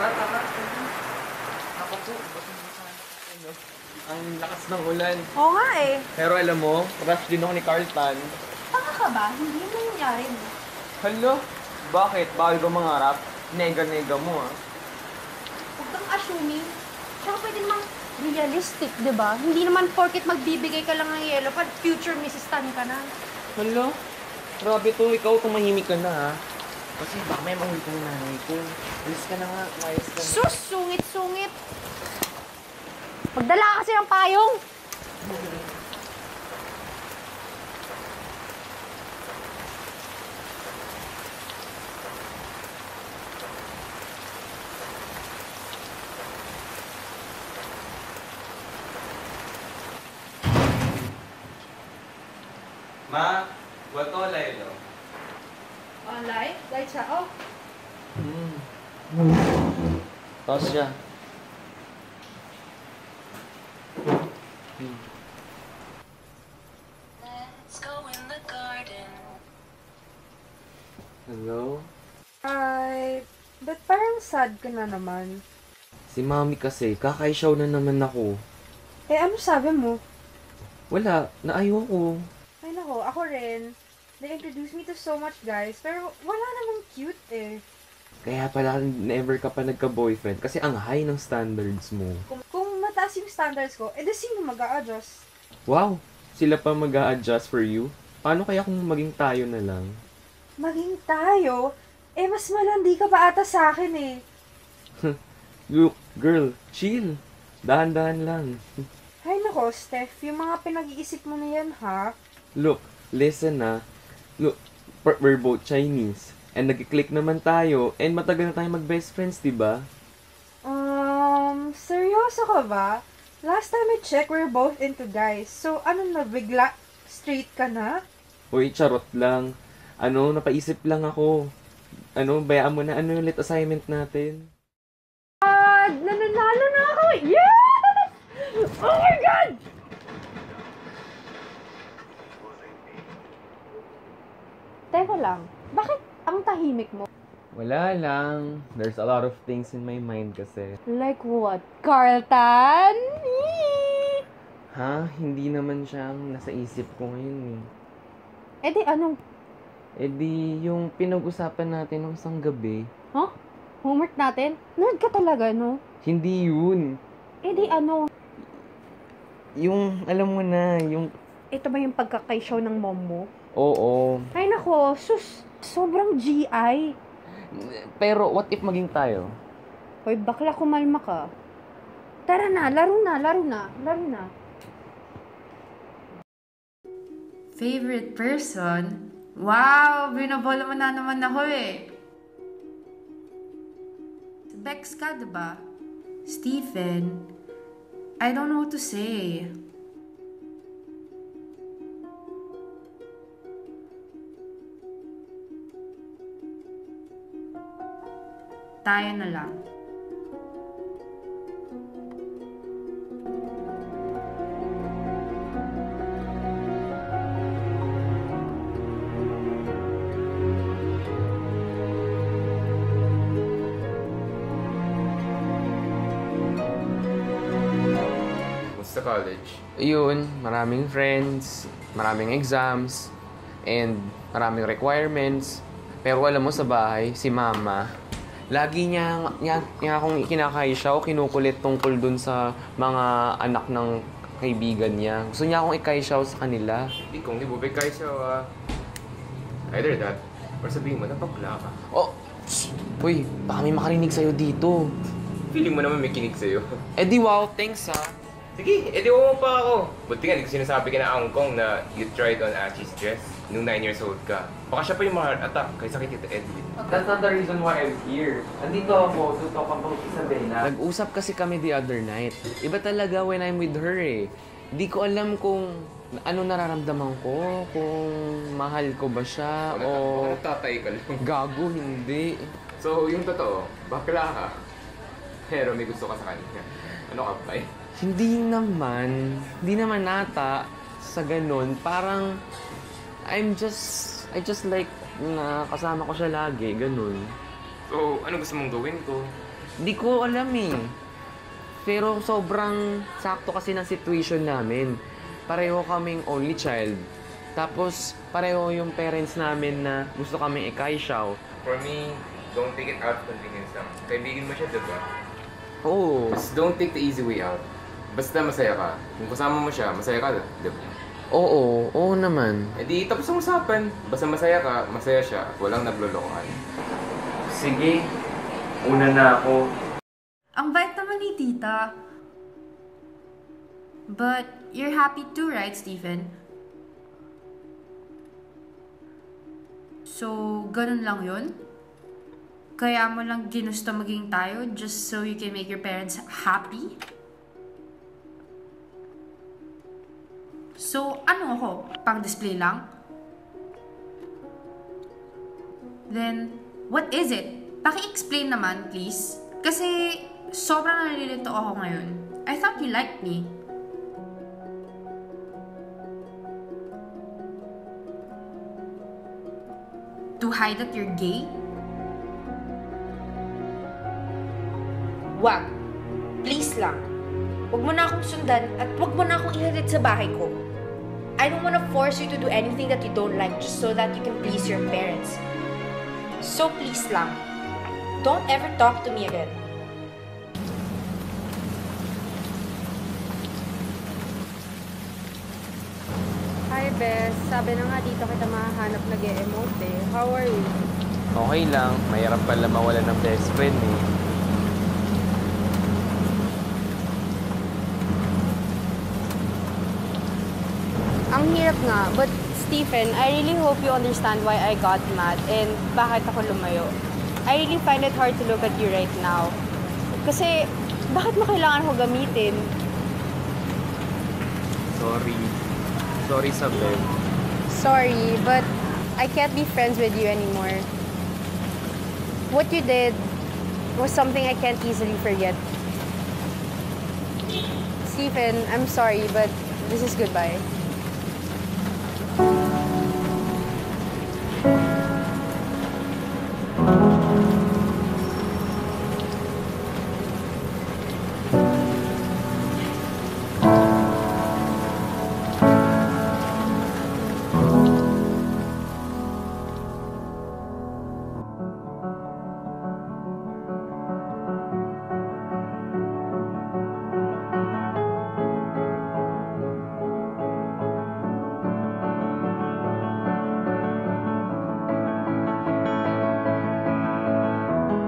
Tara, tara. Ako po, ang lakas ng ulan. Oo nga eh. Pero alam mo, crush din ako ni Carlton. Tanga ka ba? Hindi mo nangyari mo. Hala, bakit? Bawal ko mangarap? Nega-nega mo ah. Huwag kang assuming. Tsaka pwede namang realistic, di ba? Hindi naman porket magbibigay ka lang ng yellow pad, future Mrs. Tan ka na. Hala, grabe to. Ikaw tumahimik ka na ha. Kasi baka may mahuli kang nanay ko. Alis ka na nga, mayas ka na. Sus! Sungit-sungit! Magdala ka kasi ng payong! Ma, wato laylo. Light? Light siya, oh. Tapos siya. Let's go in the garden. Hello? Ay, ba't parang sad ka na naman? Si Mami kasi, kakaisyaw na naman ako. Eh, ano sabi mo? Wala, naayaw ko. Ay nako, ako rin. They introduced me to so much guys, pero wala namang cute eh. Kaya pala never ka pa nagka-boyfriend kasi ang high ng standards mo. Kung mataas yung standards ko, edi sino mag-a-adjust? Wow, sila pa mag-a-adjust for you? Paano kaya kung maging tayo na lang? Maging tayo? Eh, mas malandi ka pa ata sa akin eh. Look, girl, chill. Dahan-dahan lang. Ay nako, Steph, yung mga pinag-iisip mo na yan ha? Look, listen na. Look, we're both Chinese. And nag-click naman tayo. And matagal na tayo mag-best friends, diba? Seryoso ka ba? Last time I checked, we're both into guys. So, ano na, bigla straight ka na? Hoy, charot lang. Napaisip lang ako. Bayaan mo na. Ano yung lit assignment natin? Nananalo na ako! Yes! Oh my God! Teka lang, bakit ang tahimik mo? Wala lang. There's a lot of things in my mind kasi. Like what? Carlton? Ha? Hindi naman siyang nasa isip ko ngayon eh. Eh di anong? Eh di, yung pinag-usapan natin nung isang gabi. Huh? Homework natin? Nerd ka talaga, no? Hindi yun. Eh di ano? Yung, alam mo na, yung... Ito ba yung pagkakaisyaw ng mom mo? Oo. Ay nako, sus, sobrang GI. Pero, what if maging tayo? Hoy, bakla kumalma ka. Tara na, laro na, laro na, laro na. Favorite person? Wow! Binabola mo na naman ako eh. Bex ka, diba? Stephen? I don't know what to say. Tayo na lang. Sa college. Yun, maraming friends, maraming exams, and maraming requirements. Pero alam mo sa bahay, si Mama, lagi niya akong kinakaisyaw, kinukulit tungkol dun sa mga anak ng kaibigan niya. Gusto niya akong ikaisyaw sa kanila. Hindi kong ibubay kayo sa either that, or sabihin mo, napakla ka. Oh, uy, baka may makarinig sa'yo dito. Feeling mo naman may kinig sa'yo. Eh di wow, thanks ha. Sige, edi mo pa ako. Buti nga, hindi ko sinasabi ka na Angkong na you tried on Ashley's dress nung 9 years old ka. Baka siya pa yung ma-heart attack kaysa kay Tita Edwin. That's not the reason why I'm here. Andito ako to talk about Isabela. Nag-usap kasi kami the other night. Iba talaga when I'm with her eh. Hindi ko alam kung ano nararamdaman ko, kung mahal ko ba siya o... Tatay ka lang. Gago, hindi. So, yung totoo, bakla ka. Pero may gusto ka sa kanya. Ano ka pa eh? Hindi naman nata sa ganun. Parang, I just like na kasama ko siya lagi, ganun. So, ano gusto mong gawin ko? Di ko alam eh. Pero sobrang sakto kasi ng situation namin. Pareho kaming only child. Tapos, pareho yung parents namin na gusto kaming ikaisyaw. For me, don't take it out of convenience lang. Kaibigan mo siya, diba? Oo. Just don't take the easy way out. Basta masaya ka. Kung kasama mo siya, masaya ka, diba? Oo naman. E di tapos ang usapan. Basta masaya ka, masaya siya, at walang naglolokohan. Sige, una na ako. Ang bait naman ni tita. But you're happy too, right, Stephen? So, ganun lang yun? Kaya mo lang ginusto maging tayo just so you can make your parents happy? So, ano ako? Pang-display lang? Then, what is it? Paki-explain naman, please. Kasi, sobrang nalilito ako ngayon. I thought you liked me. To hide that you're gay? Wag. Please lang. Huwag mo na akong sundan at huwag mo na akong ihatid sa bahay ko. I don't wanna force you to do anything that you don't like just so that you can please your parents. So please lang, don't ever talk to me again. Hi, Bes. Sabi na nga dito kita mahahanap nag-e-emote eh. How are you? Okay lang, mahirap pala mawala ng best friend eh. Ang hirap nga, but Stephen, I really hope you understand why I got mad and bakit ako lumayo. I really find it hard to look at you right now. Kasi, bakit mo kailangan ko gamitin? Sorry, Sabel. Sorry, but I can't be friends with you anymore. What you did was something I can't easily forget. Stephen, I'm sorry, but this is goodbye.